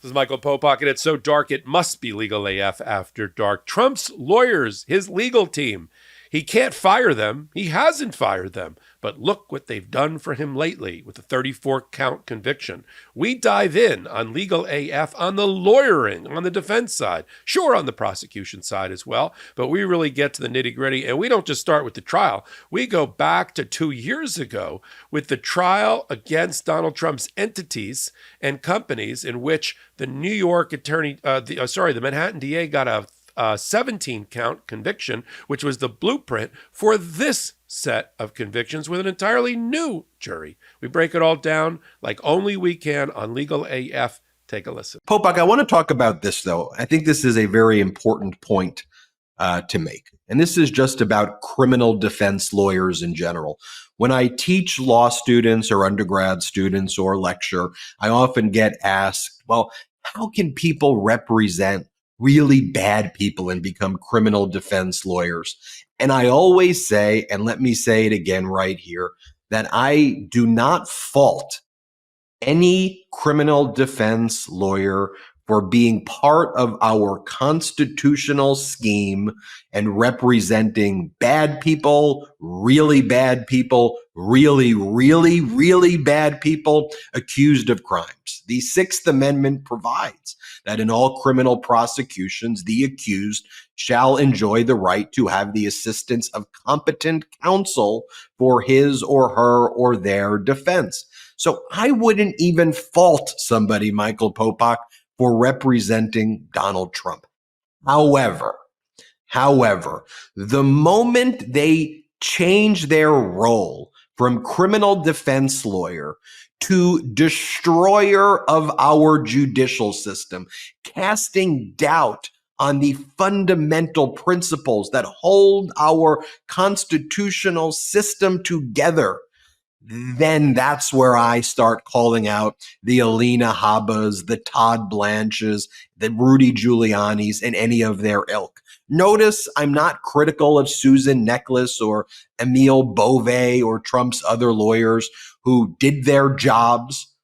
This is Michael Popak, and it's so dark it must be legal AF after dark. Trump's lawyers, his legal team, he can't fire them. He hasn't fired them. But look what they've done for him lately with the 34-count conviction. We dive in on legal AF, on the lawyering, on the defense side, sure, on the prosecution side as well, but we really get to the nitty-gritty, and we don't just start with the trial. We go back to 2 years ago with the trial against Donald Trump's entities and companies in which the New York the Manhattan DA got a 17-count conviction, which was the blueprint for this set of convictions with an entirely new jury. We break it all down like only we can on Legal AF. Take a listen. Popak, I want to talk about this, though. I think this is a very important point to make. And this is just about criminal defense lawyers in general. When I teach law students or undergrad students or lecture, I often get asked, well, how can people represent really bad people and become criminal defense lawyers? And I always say, and let me say it again right here, that I do not fault any criminal defense lawyer for being part of our constitutional scheme and representing bad people, really, really, really bad people accused of crimes. The Sixth Amendment provides that in all criminal prosecutions, the accused shall enjoy the right to have the assistance of competent counsel for his or her or their defense. So I wouldn't even fault somebody, Michael Popak, for representing Donald Trump. However, the moment they change their role from criminal defense lawyer to destroyer of our judicial system, casting doubt on the fundamental principles that hold our constitutional system together, then that's where I start calling out the Alina Habbas, the Todd Blanches, the Rudy Giulianis, and any of their ilk. Notice I'm not critical of Susan Neckles or Emile Beauvais or Trump's other lawyers who did their jobs.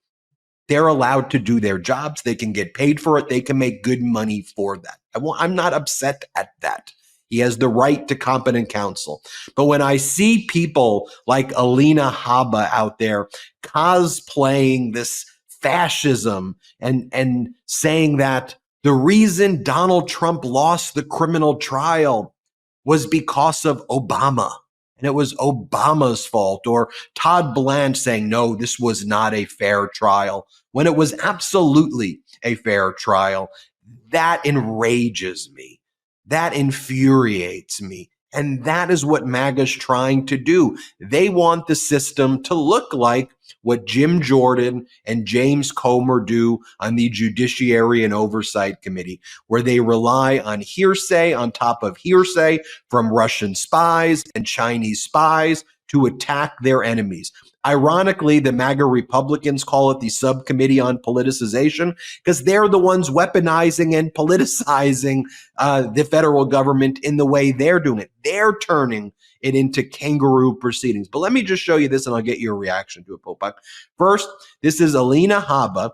They're allowed to do their jobs. They can get paid for it. They can make good money for that. I'm not upset at that. He has the right to competent counsel. But when I see people like Alina Habba out there cosplaying this fascism and saying that the reason Donald Trump lost the criminal trial was because of Obama, and it was Obama's fault, or Todd Blanche saying, no, this was not a fair trial, when it was absolutely a fair trial, that enrages me. That infuriates me. And that is what MAGA's trying to do. They want the system to look like what Jim Jordan and James Comer do on the Judiciary and Oversight Committee, where they rely on hearsay on top of hearsay from Russian spies and Chinese spies to attack their enemies. Ironically, the MAGA Republicans call it the Subcommittee on Politicization because they're the ones weaponizing and politicizing the federal government in the way they're doing it. They're turning it into kangaroo proceedings. But let me just show you this and I'll get your reaction to it, Popak. First, this is Alina Habba,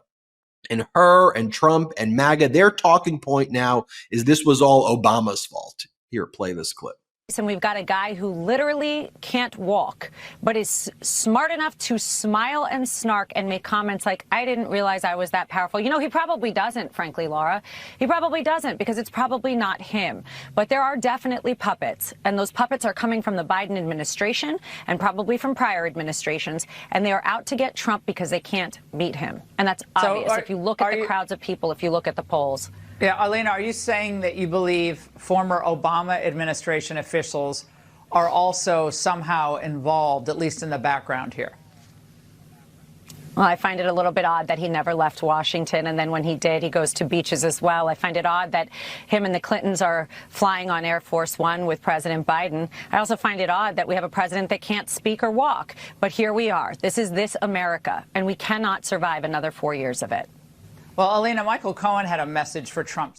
and her and Trump and MAGA. Their talking point now is this was all Obama's fault. Here, play this clip. And we've got a guy who literally can't walk, but is smart enough to smile and snark and make comments like, I didn't realize I was that powerful. You know, he probably doesn't, frankly, Laura. He probably doesn't, because it's probably not him. But there are definitely puppets, and those puppets are coming from the Biden administration and probably from prior administrations, and they are out to get Trump because they can't beat him. And that's obvious if you look at the crowds of people, if you look at the polls. Yeah, Alina, are you saying that you believe former Obama administration officials are also somehow involved, at least in the background here? Well, I find it a little bit odd that he never left Washington, and then when he did, he goes to beaches as well. I find it odd that him and the Clintons are flying on Air Force One with President Biden. I also find it odd that we have a president that can't speak or walk. But here we are. This is this America, and we cannot survive another 4 years of it. Well, Alina, Michael Cohen had a message for Trump.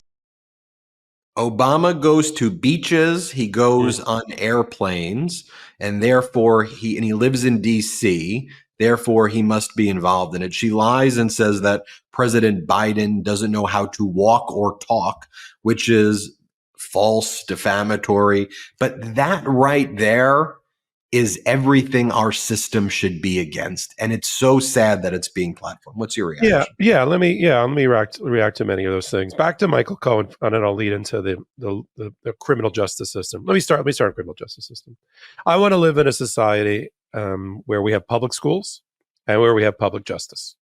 Obama goes to beaches, he goes on airplanes, and therefore he lives in D.C. Therefore, he must be involved in it. She lies and says that President Biden doesn't know how to walk or talk, which is false, defamatory. But that right there is everything our system should be against. And it's so sad that it's being platformed. What's your reaction? Let me react to many of those things. Back to Michael Cohen, and then I'll lead into the criminal justice system. Let me start with criminal justice system. I want to live in a society where we have public schools and where we have public justice.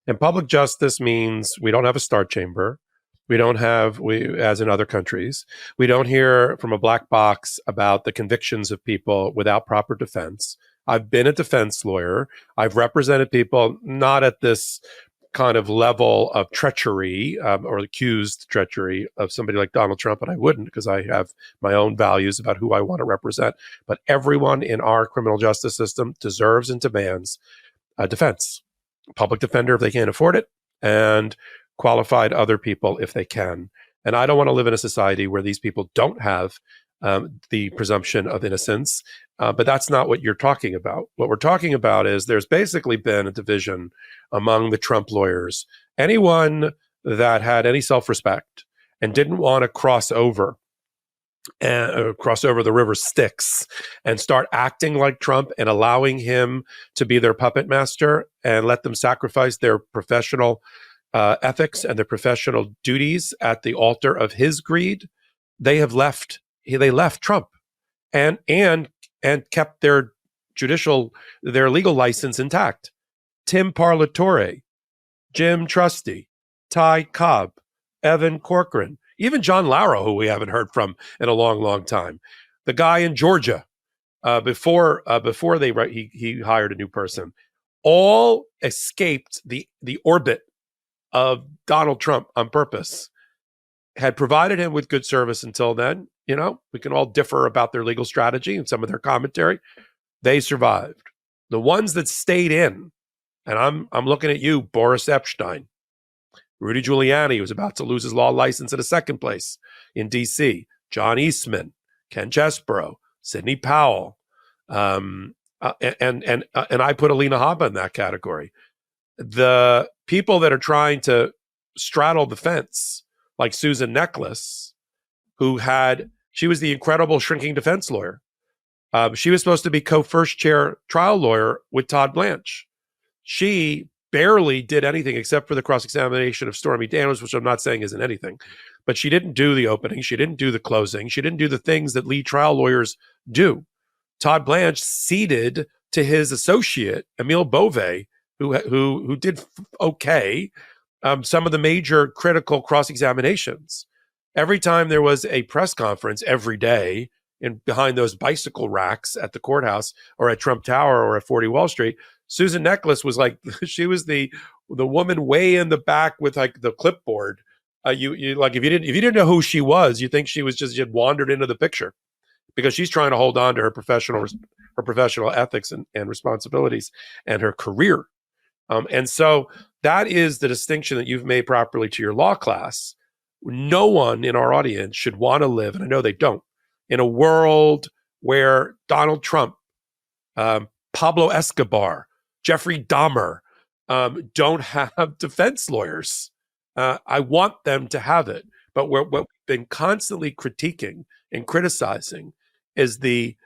And public justice means we don't have a star chamber. We don't have, as in other countries, we don't hear from a black box about the convictions of people without proper defense. I've been a defense lawyer. I've represented people not at this kind of level of treachery or accused treachery of somebody like Donald Trump, and I wouldn't, because I have my own values about who I want to represent. But everyone in our criminal justice system deserves and demands a defense, public defender if they can't afford it, and qualified other people if they can. And I don't want to live in a society where these people don't have the presumption of innocence. But that's not what you're talking about. What we're talking about is there's basically been a division among the Trump lawyers. Anyone that had any self-respect and didn't want to cross over the river Styx and start acting like Trump and allowing him to be their puppet master and let them sacrifice their professional ethics and their professional duties at the altar of his greed, they left Trump and kept their legal license intact. Tim Parlatore, Jim Trusty, Ty Cobb, Evan Corcoran, even John Lauro, who we haven't heard from in a long, long time. The guy in Georgia, before he hired a new person, all escaped the orbit of Donald Trump on purpose, had provided him with good service until then. You know, we can all differ about their legal strategy and some of their commentary. They survived. The ones that stayed in, and I'm looking at you, Boris Epshteyn, Rudy Giuliani was about to lose his law license in a second place in D.C., John Eastman, Ken Chesborough, Sidney Powell, and I put Alina Habba in that category. The people that are trying to straddle the fence, like Susan Necklace, she was the incredible shrinking defense lawyer. She was supposed to be co-first chair trial lawyer with Todd Blanche. She barely did anything except for the cross-examination of Stormy Daniels, which I'm not saying isn't anything. But she didn't do the opening. She didn't do the closing. She didn't do the things that lead trial lawyers do. Todd Blanche ceded to his associate, Emile Beauvais, who did okay, some of the major critical cross-examinations. Every time there was a press conference every day behind those bicycle racks at the courthouse or at Trump Tower or at 40 Wall Street, Susan Necklace was like, she was the woman way in the back with like the clipboard. You like if you didn't know who she was, you think she had wandered into the picture, because she's trying to hold on to her professional ethics and responsibilities and her career. And so that is the distinction that you've made properly to your law class. No one in our audience should want to live, and I know they don't, in a world where Donald Trump, Pablo Escobar, Jeffrey Dahmer don't have defense lawyers. I want them to have it. But what we've been constantly critiquing and criticizing is the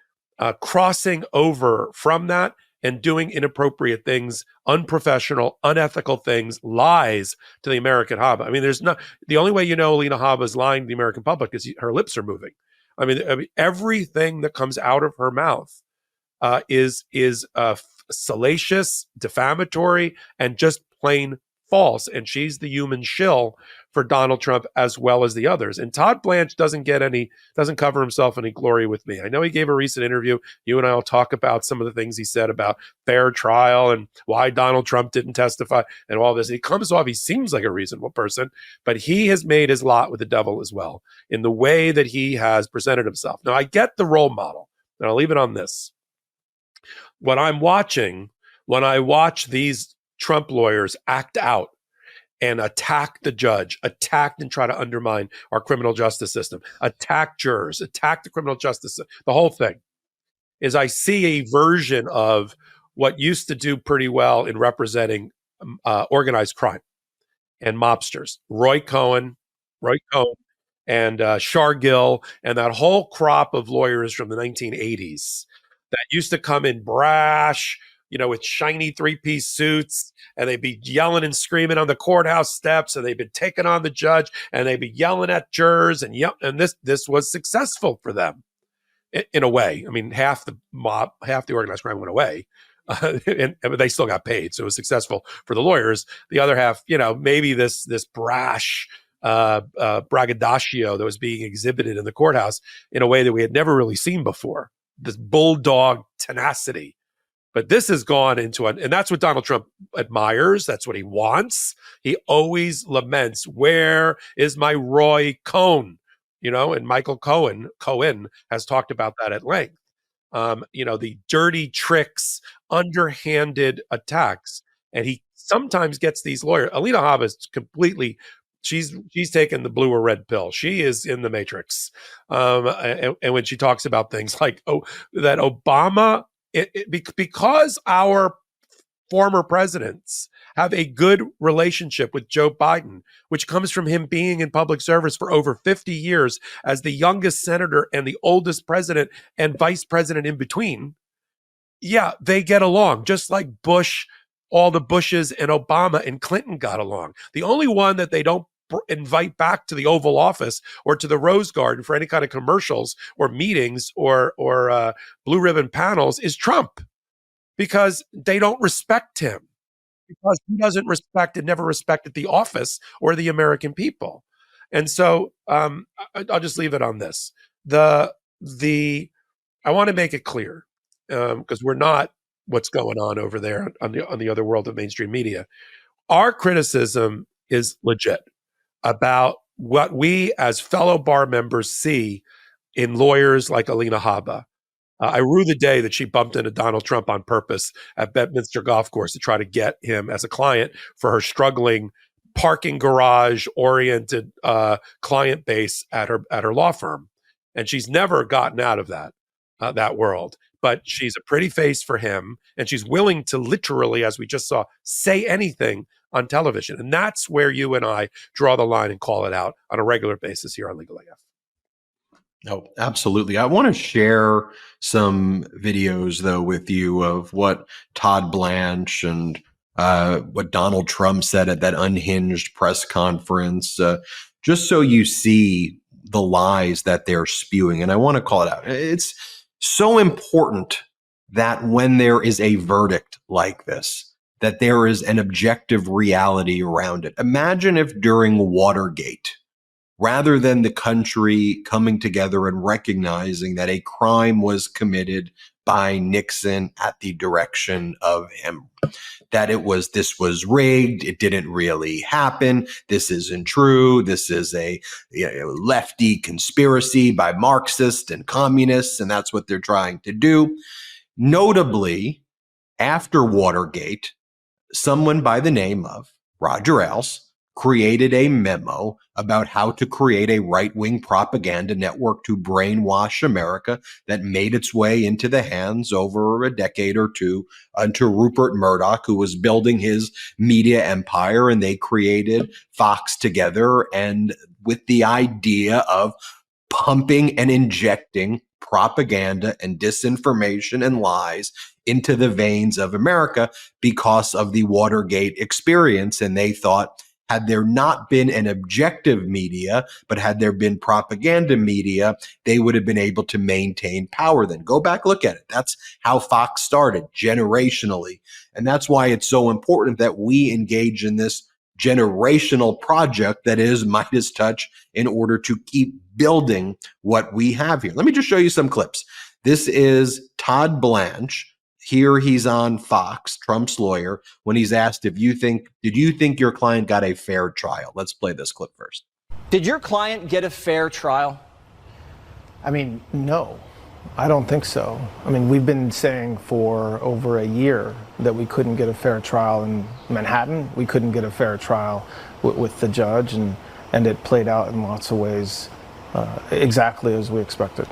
crossing over from that and doing inappropriate things, unprofessional, unethical things, lies to the American Habba. I mean, the only way you know Alina Habba is lying to the American public is her lips are moving. I mean, everything that comes out of her mouth is salacious, defamatory, and just plain false. And she's the human shill for Donald Trump as well as the others. And Todd Blanche doesn't cover himself any glory with me. I know he gave a recent interview. You and I will talk about some of the things he said about fair trial and why Donald Trump didn't testify and all this. He seems like a reasonable person, but he has made his lot with the devil as well in the way that he has presented himself. Now, I get the role model, and I'll leave it on this. What I'm watching, when I watch these Trump lawyers act out and attack the judge, attack and try to undermine our criminal justice system, attack jurors, attack the criminal justice system, the whole thing, is I see a version of what used to do pretty well in representing organized crime and mobsters. Roy Cohn, and Shargill, and that whole crop of lawyers from the 1980s that used to come in brash, with shiny three-piece suits, and they'd be yelling and screaming on the courthouse steps, and they'd be taking on the judge, and they'd be yelling at jurors, and this was successful for them in a way. I mean, half the organized crime went away. And they still got paid, so it was successful for the lawyers. The other half, maybe this brash braggadocio that was being exhibited in the courthouse in a way that we had never really seen before. This bulldog tenacity. But this has gone into and that's what Donald Trump admires. That's what he wants. He always laments, where is my Roy Cohn? And Michael Cohen has talked about that at length. The dirty tricks, underhanded attacks. And he sometimes gets these lawyers. Alina Habba is completely, she's taken the blue or red pill. She is in the Matrix. And when she talks about things like, that Obama, because our former presidents have a good relationship with Joe Biden, which comes from him being in public service for over 50 years as the youngest senator and the oldest president and vice president in between. Yeah, they get along, just like Bush, all the Bushes and Obama and Clinton got along. The only one that they don't invite back to the Oval Office or to the Rose Garden for any kind of commercials or meetings or blue ribbon panels is Trump, because they don't respect him, because he doesn't respect and never respected the office or the American people. And so I'll just leave it on this. I want to make it clear, because we're not what's going on over there on the other world of mainstream media. Our criticism is legit about what we as fellow bar members see in lawyers like Alina Habba. I rue the day that she bumped into Donald Trump on purpose at Bedminster Golf Course to try to get him as a client for her struggling parking garage oriented client base at her law firm. And she's never gotten out of that world. But she's a pretty face for him, and she's willing to literally, as we just saw, say anything on television. And that's where you and I draw the line and call it out on a regular basis here on Legal AF. Oh, absolutely. I want to share some videos, though, with you of what Todd Blanche and what Donald Trump said at that unhinged press conference, just so you see the lies that they're spewing. And I want to call it out. It's so important that when there is a verdict like this, that there is an objective reality around it. Imagine if during Watergate, rather than the country coming together and recognizing that a crime was committed by Nixon at the direction of him, that this was rigged, it didn't really happen, this isn't true, this is a lefty conspiracy by Marxists and communists, and that's what they're trying to do. Notably, after Watergate, someone by the name of Roger Ailes created a memo about how to create a right-wing propaganda network to brainwash America that made its way into the hands over a decade or two unto Rupert Murdoch, who was building his media empire, and they created Fox together, and with the idea of pumping and injecting propaganda and disinformation and lies into the veins of America because of the Watergate experience. And they thought, had there not been an objective media, but had there been propaganda media, they would have been able to maintain power. Then go back, look at it. That's how Fox started, generationally. And that's why it's so important that we engage in this generational project that is MeidasTouch in order to keep building what we have here. Let me just show you some clips. This is Todd Blanche. Here he's on Fox, Trump's lawyer, when he's asked did you think your client got a fair trial? Let's play this clip first. Did your client get a fair trial? I mean, no, I don't think so. I mean, we've been saying for over a year that we couldn't get a fair trial in Manhattan. We couldn't get a fair trial with the judge, and it played out in lots of ways exactly as we expected.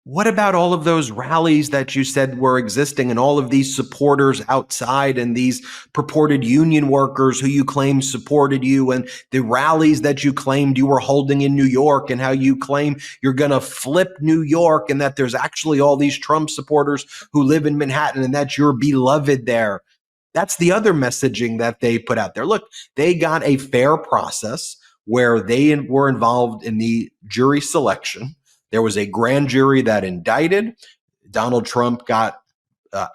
What about all of those rallies that you said were existing and all of these supporters outside and these purported union workers who you claim supported you and the rallies that you claimed you were holding in New York and how you claim you're going to flip New York and that there's actually all these Trump supporters who live in Manhattan and that you're beloved there? That's the other messaging that they put out there. Look, they got a fair process where they were involved in the jury selection. There was a grand jury that indicted. Donald Trump got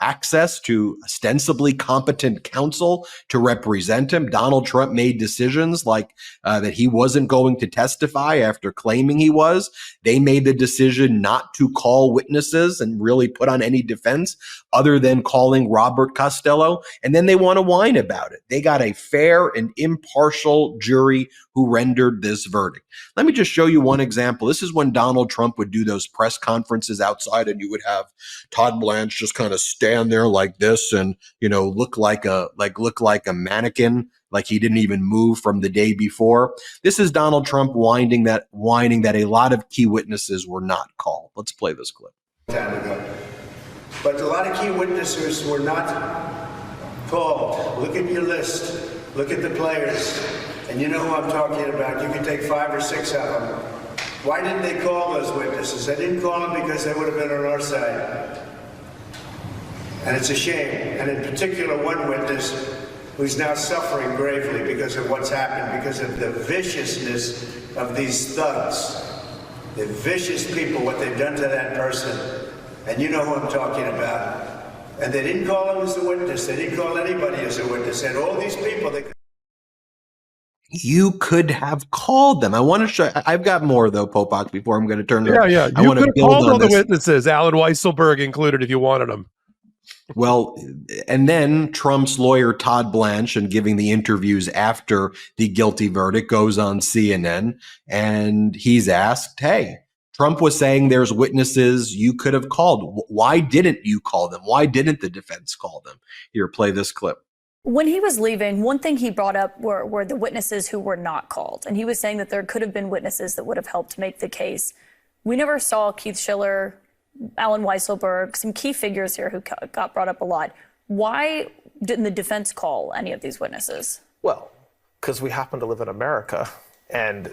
access to ostensibly competent counsel to represent him. Donald Trump made decisions like that he wasn't going to testify after claiming he was. They made the decision not to call witnesses and really put on any defense other than calling Robert Costello. And then they want to whine about it. They got a fair and impartial jury who rendered this verdict. Let me just show you one example. This is when Donald Trump would do those press conferences outside and you would have Todd Blanche just kind of stand there like this and, look like a mannequin, like he didn't even move from the day before. This is Donald Trump whining that a lot of key witnesses were not called. Let's play this clip. Time ago. But a lot of key witnesses were not called. Look at your list. Look at the players. And you know who I'm talking about. You can take 5 or 6 of them. Why didn't they call those witnesses? They didn't call them because they would have been on our side. And it's a shame. And in particular, one witness who's now suffering gravely because of what's happened, because of the viciousness of these thugs. The vicious people, what they've done to that person. And you know who I'm talking about. And they didn't call him as a witness. They didn't call anybody as a witness. And all these people, you could have called them. I want to show. I've got more though, Popok. Before I'm going to turn. Yeah. I You want could to have build called on all the this. witnesses, Alan Weisselberg included, if you wanted them. Well, and then Trump's lawyer Todd Blanche, and giving the interviews after the guilty verdict, goes on CNN and he's asked, "Hey, Trump was saying there's witnesses you could have called. Why didn't you call them? Why didn't the defense call them?" Here, play this clip. When he was leaving, one thing he brought up were the witnesses who were not called. And he was saying that there could have been witnesses that would have helped make the case. We never saw Keith Schiller, Alan Weisselberg, some key figures here who got brought up a lot. Why didn't the defense call any of these witnesses? Well, because we happen to live in America and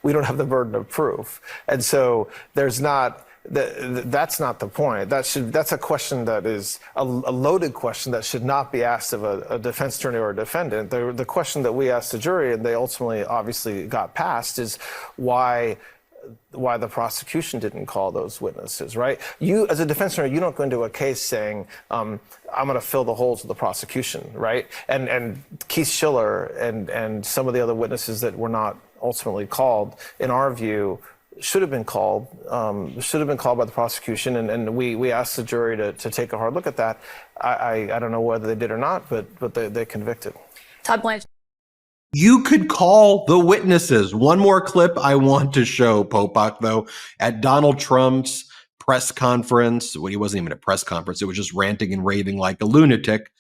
we don't have the burden of proof. And so there's not... That's not the point. That's a question that is a loaded question that should not be asked of a defense attorney or a defendant. The question that we asked the jury, and they ultimately obviously got passed, is why the prosecution didn't call those witnesses, right? You, as a defense attorney, you don't go into a case saying, I'm going to fill the holes of the prosecution, right? And Keith Schiller and some of the other witnesses that were not ultimately called, in our view, should have been called by the prosecution, and we asked the jury to take a hard look at that. I don't know whether they did or not, but they convicted. Todd Blanche. You could call the witnesses. One more clip I want to show, Popok, though, at Donald Trump's press conference. Well, he wasn't even a press conference. It was just ranting and raving like a lunatic.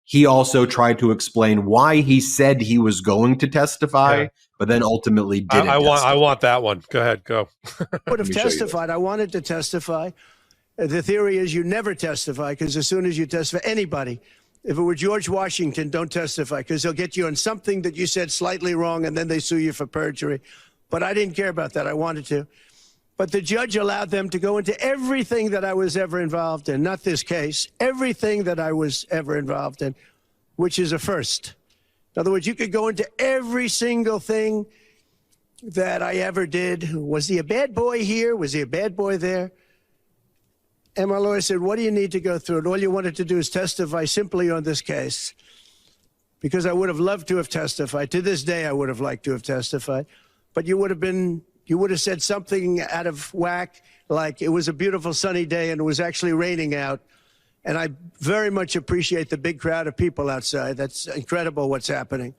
He also tried to explain why he said he was going to testify, but then ultimately didn't. I want that one. Go ahead, go. would have testified. I wanted to testify. The theory is you never testify because as soon as you testify, anybody, if it were George Washington, don't testify because they'll get you on something that you said slightly wrong and then they sue you for perjury. But I didn't care about that. I wanted to. But the judge allowed them to go into everything that I was ever involved in, not this case, everything that I was ever involved in, which is a first. In other words, you could go into every single thing that I ever did. Was he a bad boy here? Was he a bad boy there? And my lawyer said, what do you need to go through? And all you wanted to do is testify simply on this case. Because I would have loved to have testified. To this day, I would have liked to have testified. But you would have said something out of whack, like it was a beautiful sunny day and it was actually raining out. And I very much appreciate the big crowd of people outside. That's incredible what's happening.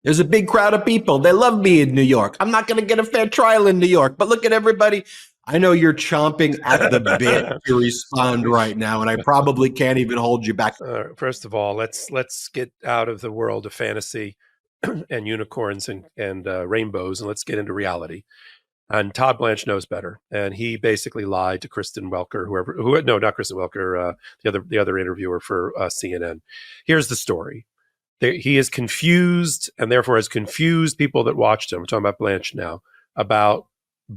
There's a big crowd of people. They love me in New York. I'm not going to get a fair trial in New York, but look at everybody. I know you're chomping at the bit to respond right now, and I probably can't even hold you back. First of all, let's get out of the world of fantasy and unicorns and rainbows, and let's get into reality. And Todd Blanche knows better, and he basically lied to Kristen Welker, not Kristen Welker, the other interviewer for CNN. Here's the story: he is confused, and therefore has confused people that watched him. We're talking about Blanche now, about the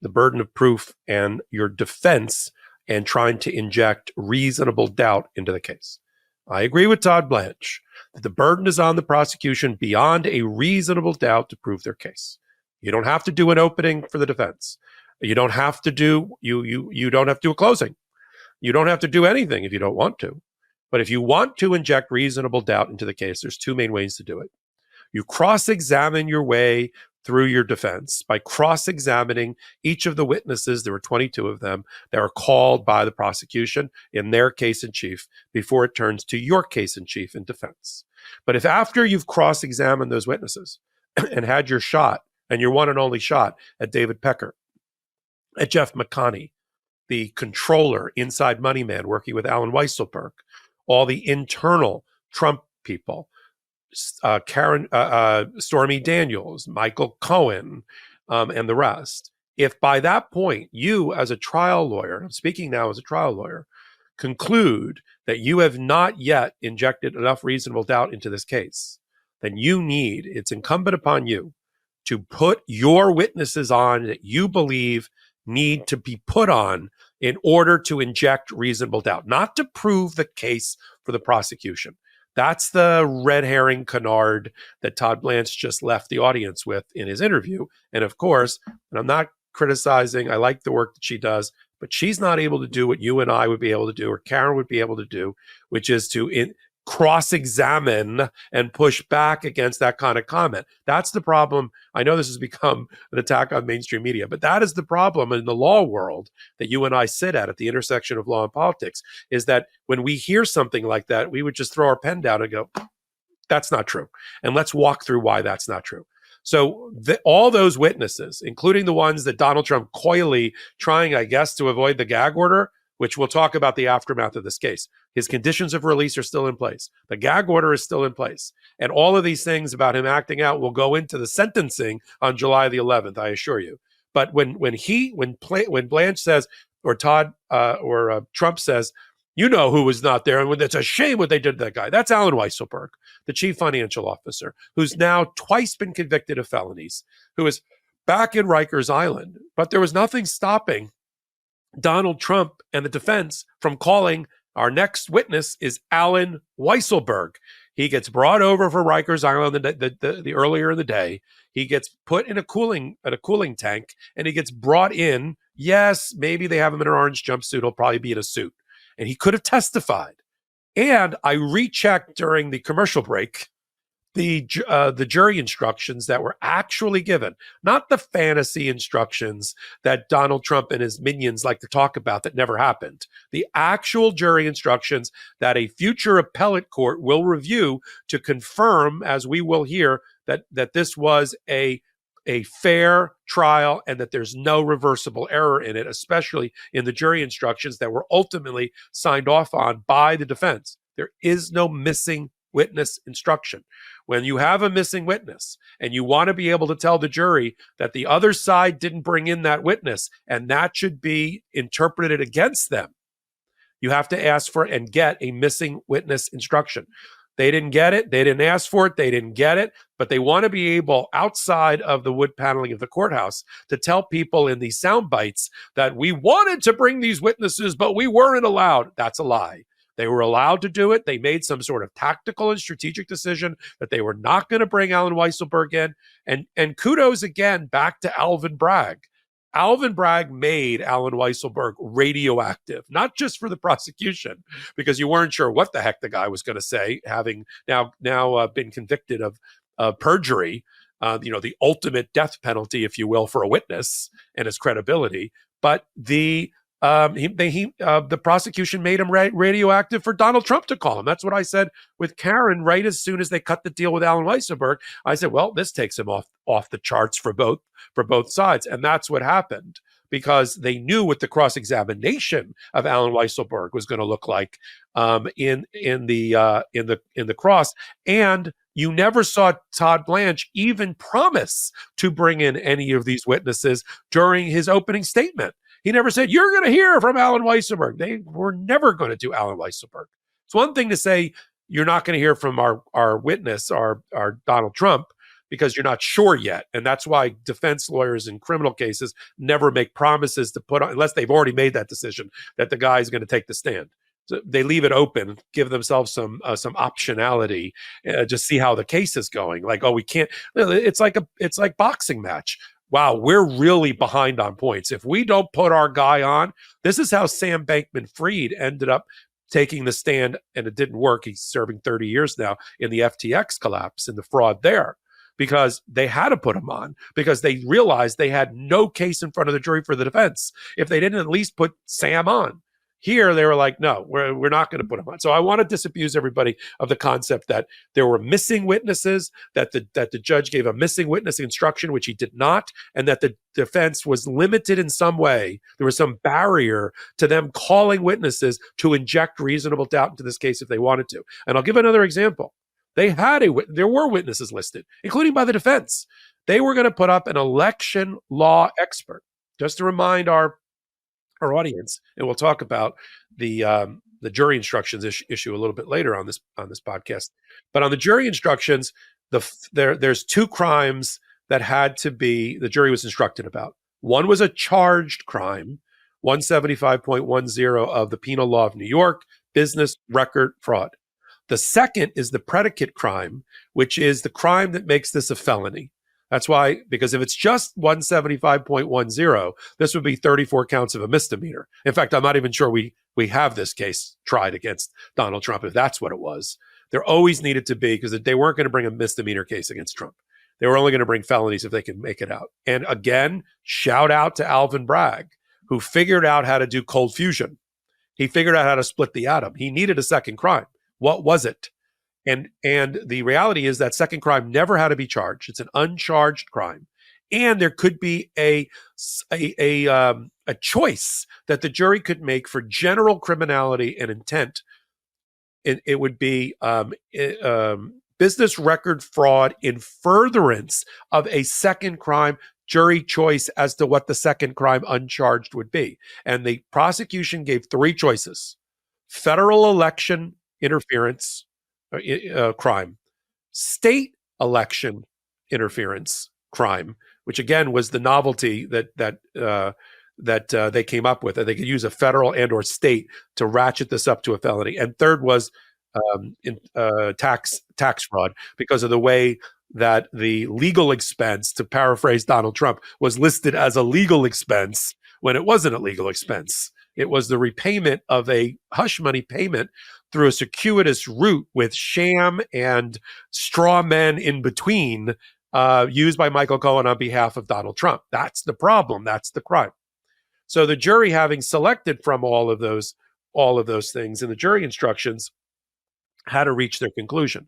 burden of proof, and your defense, and trying to inject reasonable doubt into the case. I agree with Todd Blanche that the burden is on the prosecution beyond a reasonable doubt to prove their case. You don't have to do an opening for the defense. You don't have to do you don't have to do a closing. You don't have to do anything if you don't want to. But if you want to inject reasonable doubt into the case, there's two main ways to do it. You cross-examine your way through your defense by cross-examining each of the witnesses. There were 22 of them that are called by the prosecution in their case in chief before it turns to your case in chief in defense. But if after you've cross-examined those witnesses and had your shot, and your one and only shot at David Pecker, at Jeff McConney, the controller, inside money man working with Alan Weisselberg, all the internal Trump people, Stormy Daniels, Michael Cohen, and the rest. If by that point you, as a trial lawyer, I'm speaking now as a trial lawyer, conclude that you have not yet injected enough reasonable doubt into this case, then it's incumbent upon you to put your witnesses on that you believe need to be put on in order to inject reasonable doubt, not to prove the case for the prosecution. That's the red herring canard that Todd Blanche just left the audience with in his interview. And of course, and I'm not criticizing, I like the work that she does, but she's not able to do what you and I would be able to do, or Karen would be able to do, which is to cross-examine and push back against that kind of comment. That's the problem. I know this has become an attack on mainstream media, but that is the problem in the law world that you and I sit at the intersection of law and politics, is that when we hear something like that, we would just throw our pen down and go, that's not true. And let's walk through why that's not true. So all those witnesses, including the ones that Donald Trump coyly trying, I guess, to avoid the gag order, which we'll talk about the aftermath of this case. His conditions of release are still in place. The gag order is still in place. And all of these things about him acting out will go into the sentencing on July the 11th, I assure you. But when Blanche says, or Trump says, you know who was not there, and it's a shame what they did to that guy. That's Alan Weisselberg, the chief financial officer, who's now twice been convicted of felonies, who is back in Rikers Island. But there was nothing stopping Donald Trump and the defense from calling our next witness is Alan Weisselberg. He gets brought over for Rikers Island the earlier in the day. He gets put in a cooling tank, and he gets brought in. Yes, maybe they have him in an orange jumpsuit. He'll probably be in a suit, and he could have testified. And I rechecked during the commercial break the jury instructions that were actually given, not the fantasy instructions that Donald Trump and his minions like to talk about that never happened. The actual jury instructions that a future appellate court will review to confirm, as we will hear, that this was a fair trial and that there's no reversible error in it, especially in the jury instructions that were ultimately signed off on by the defense. There is no missing witness instruction. When you have a missing witness and you want to be able to tell the jury that the other side didn't bring in that witness and that should be interpreted against them, you have to ask for and get a missing witness instruction. They didn't get it. They didn't ask for it. They didn't get it. But they want to be able, outside of the wood paneling of the courthouse, to tell people in these sound bites that we wanted to bring these witnesses, but we weren't allowed. That's a lie. They were allowed to do it. They made some sort of tactical and strategic decision that they were not going to bring Alan Weisselberg in. And kudos again back to Alvin Bragg. Alvin Bragg made Alan Weisselberg radioactive, not just for the prosecution, because you weren't sure what the heck the guy was going to say, having now been convicted of perjury, the ultimate death penalty, if you will, for a witness and his credibility. But the prosecution made him radioactive for Donald Trump to call him. That's what I said with Karen right as soon as they cut the deal with Alan Weisselberg. I said, well, this takes him off the charts for both sides. And that's what happened, because they knew what the cross-examination of Alan Weisselberg was going to look like in the cross. And You never saw Todd Blanche even promise to bring in any of these witnesses during his opening statement. He never said, you're going to hear from Alan Weisselberg. They were never going to do Alan Weisselberg. It's one thing to say, you're not going to hear from our witness, our Donald Trump, because you're not sure yet. And that's why defense lawyers in criminal cases never make promises to put on, unless they've already made that decision that the guy's going to take the stand. So they leave it open, give themselves some optionality, just see how the case is going. Like, oh, we can't. It's like boxing match. Wow, we're really behind on points. If we don't put our guy on, this is how Sam Bankman-Fried ended up taking the stand, and it didn't work. He's serving 30 years now in the FTX collapse and the fraud there, because they had to put him on because they realized they had no case in front of the jury for the defense if they didn't at least put Sam on. Here, they were like, no, we're not going to put him on. So I want to disabuse everybody of the concept that there were missing witnesses, that the judge gave a missing witness instruction, which he did not, and that the defense was limited in some way. There was some barrier to them calling witnesses to inject reasonable doubt into this case if they wanted to. And I'll give another example. There were witnesses listed, including by the defense. They were going to put up an election law expert. Just to remind our audience, and we'll talk about the jury instructions issue a little bit later on this podcast. But on the jury instructions, there's two crimes that had to be the jury was instructed about. One was a charged crime, 175.10 of the Penal Law of New York, business record fraud. The second is the predicate crime, which is the crime that makes this a felony. That's why, because if it's just 175.10, this would be 34 counts of a misdemeanor. In fact, I'm not even sure we have this case tried against Donald Trump, if that's what it was. There always needed to be, because they weren't going to bring a misdemeanor case against Trump. They were only going to bring felonies if they could make it out. And again, shout out to Alvin Bragg, who figured out how to do cold fusion. He figured out how to split the atom. He needed a second crime. What was it? And the reality is that second crime never had to be charged. It's an uncharged crime. And there could be a choice that the jury could make for general criminality and intent. It would be business record fraud in furtherance of a second crime, jury choice as to what the second crime uncharged would be. And the prosecution gave three choices: federal election interference crime, state election interference crime, which again was the novelty that they came up with, that they could use a federal and or state to ratchet this up to a felony. And third was tax fraud, because of the way that the legal expense, to paraphrase Donald Trump, was listed as a legal expense when it wasn't a legal expense. It was the repayment of a hush money payment through a circuitous route with sham and straw men in between, used by Michael Cohen on behalf of Donald Trump. That's the problem. That's the crime. So the jury, having selected from all of those things in the jury instructions, had to reach their conclusion.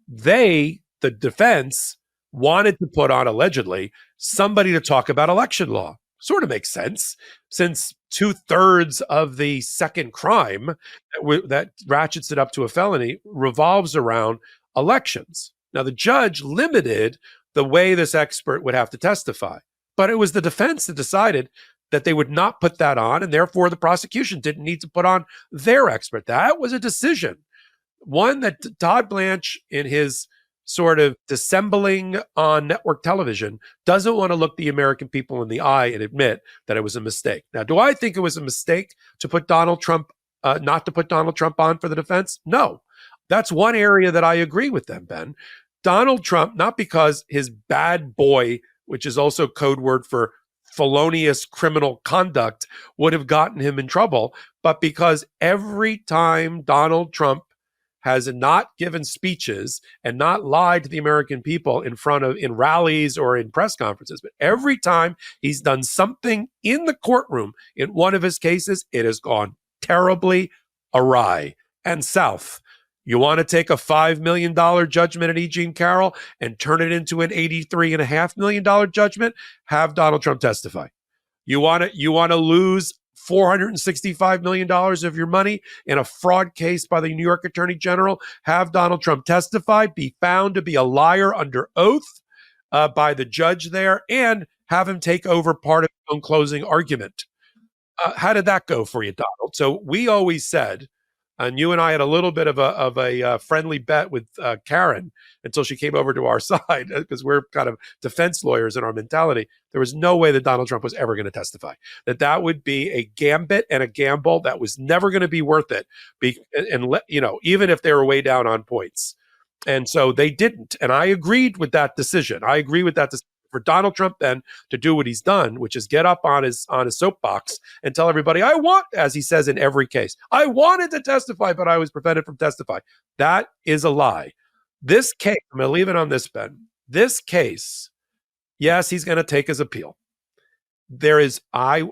The defense, wanted to put on, allegedly, somebody to talk about election law. Sort of makes sense, since 2/3 of the second crime that ratchets it up to a felony revolves around elections. Now, the judge limited the way this expert would have to testify, but it was the defense that decided that they would not put that on, and therefore the prosecution didn't need to put on their expert. That was a decision, one that Todd Blanche, in his sort of dissembling on network television, doesn't want to look the American people in the eye and admit that it was a mistake. Now, do I think it was a mistake to put Donald Trump, not to put Donald Trump on for the defense? No. That's one area that I agree with them, Ben. Donald Trump, not because his bad boy, which is also code word for felonious criminal conduct, would have gotten him in trouble, but because every time Donald Trump has not given speeches and not lied to the American people in rallies or in press conferences, but every time he's done something in the courtroom in one of his cases, it has gone terribly awry and south. You want to take a $5 million judgment at E. Jean Carroll and turn it into an $83.5 million judgment? Have Donald Trump testify. You want to lose $465 million of your money in a fraud case by the New York Attorney General, have Donald Trump testify, be found to be a liar under oath by the judge there, and have him take over part of his own closing argument. How did that go for you, Donald? So we always said, and you and I had a little bit of a friendly bet with Karen until she came over to our side, because we're kind of defense lawyers in our mentality. There was no way that Donald Trump was ever going to testify. That would be a gambit and a gamble that was never going to be worth it. Even if they were way down on points. And so they didn't. And I agreed with that decision. I agree with that decision. For Donald Trump then to do what he's done, which is get up on his soapbox and tell everybody, I want, as he says in every case, I wanted to testify, but I was prevented from testifying. That is a lie. This case, I'm going to leave it on this, Ben. This case, yes, he's going to take his appeal. I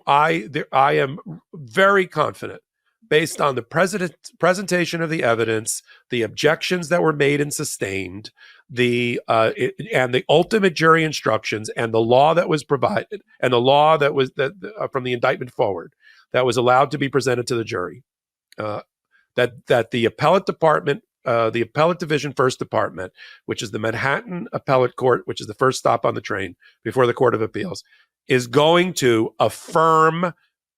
am very confident, based on the presentation of the evidence, the objections that were made and sustained, and the ultimate jury instructions, and the law that was provided, and the law that was from the indictment forward that was allowed to be presented to the jury, that the appellate department, the appellate division first department, which is the Manhattan Appellate Court, which is the first stop on the train before the Court of Appeals, is going to affirm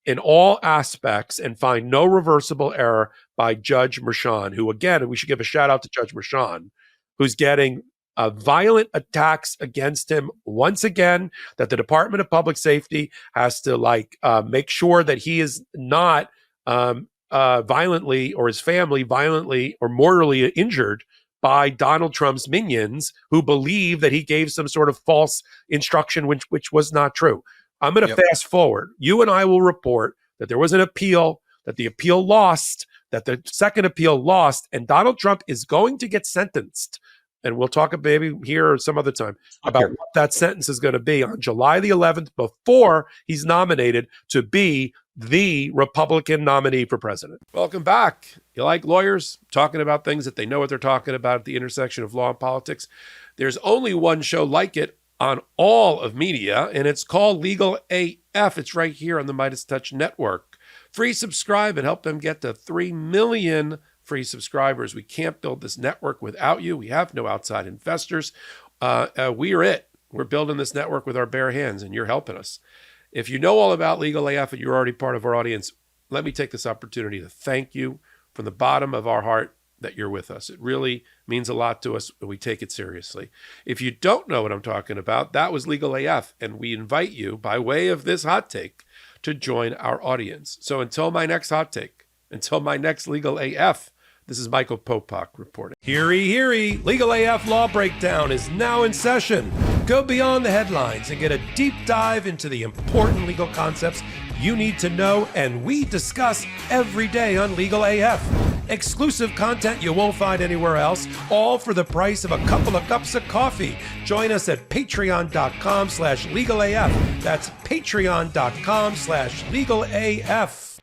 in all aspects and find no reversible error by Judge Merchan, who, again, we should give a shout out to Judge Merchan, who's getting violent attacks against him once again, that the Department of Public Safety has to make sure that he is not violently, or his family violently or mortally injured by Donald Trump's minions, who believe that he gave some sort of false instruction, which was not true. I'm going to fast forward. You and I will report that there was an appeal, that the appeal lost, that the second appeal lost, and Donald Trump is going to get sentenced. And we'll talk maybe here or some other time about what that sentence is going to be on July the 11th, before he's nominated to be the Republican nominee for president. Welcome back. You like lawyers talking about things that they know what they're talking about at the intersection of law and politics? There's only one show like it on all of media, and it's called Legal AF. It's right here on the MeidasTouch network. Free subscribe and help them get to 3 million free subscribers. We can't build this network without you. We have no outside investors. We are it. We're building this network with our bare hands, and you're helping us. If you know all about Legal AF and you're already part of our audience, let me take this opportunity to thank you from the bottom of our heart that you're with us. It really means a lot to us, and we take it seriously. If you don't know what I'm talking about, that was Legal AF, and we invite you, by way of this hot take, to join our audience. So until my next hot take, until my next Legal AF, this is Michael Popak reporting. Heary, heary, Legal AF Law Breakdown is now in session. Go beyond the headlines and get a deep dive into the important legal concepts you need to know, and we discuss every day on Legal AF. Exclusive content you won't find anywhere else, all for the price of a couple of cups of coffee. Join us at patreon.com/legalaf. That's patreon.com/legalaf.